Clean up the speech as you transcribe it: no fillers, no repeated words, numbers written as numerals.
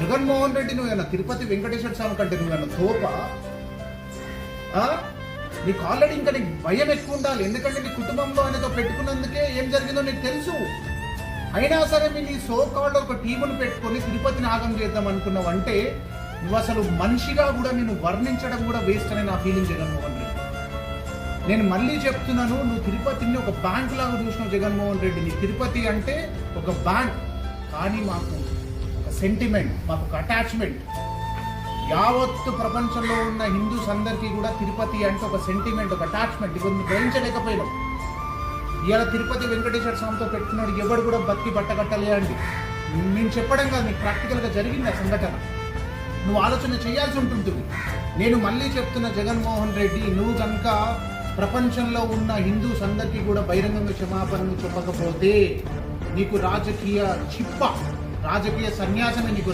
జగన్మోహన్ రెడ్డి నువ్వేనా తిరుపతి వెంకటేశ్వర స్వామి కంటే నువ్వేనా తోప? నీకు ఆల్రెడీ ఇంకా నీకు భయం ఎక్కువ ఉండాలి, ఎందుకంటే నీ కుటుంబంలో ఆయనతో పెట్టుకున్నందుకే ఏం జరిగిందో నీకు తెలుసు. అయినా సరే మీ నీ సోకాళ్ళు ఒక టీమును పెట్టుకొని తిరుపతిని ఆగం చేద్దాం అనుకున్నావు అంటే నువ్వు అసలు మనిషిగా కూడా నేను వర్ణించడం కూడా వేస్ట్ అనే నా ఫీలింగ్ జగన్మోహన్ రెడ్డి. నేను మళ్ళీ చెప్తున్నాను, నువ్వు తిరుపతిని ఒక బ్యాంక్ లాగా చూసినావు జగన్మోహన్ రెడ్డి. నీ తిరుపతి అంటే ఒక బ్యాంక్, కానీ మాకు ఒక సెంటిమెంట్, మాకు ఒక అటాచ్మెంట్. యావత్తు ప్రపంచంలో ఉన్న హిందూస్ అందరికీ కూడా తిరుపతి అంటే ఒక సెంటిమెంట్, ఒక అటాచ్మెంట్. ఇప్పుడు గ్రహించలేకపోయినావు. ఇవాళ తిరుపతి వెంకటేశ్వర స్వామితో పెట్టుకున్నాడు ఎవడు కూడా బతికి బట్టగట్టలే అండి. నేను చెప్పడం కాదు, నీకు ప్రాక్టికల్గా జరిగింది ఆ సంఘటన. నువ్వు ఆలోచన చేయాల్సి ఉంటుంది. నేను మళ్ళీ చెప్తున్న జగన్మోహన్ రెడ్డి, నువ్వు కనుక ప్రపంచంలో ఉన్న హిందూస్ అందరికీ కూడా బహిరంగంగా క్షమాపణలు చెప్పకపోతే నీకు రాజకీయ చిప్ప, రాజకీయ సన్యాసమే నీకు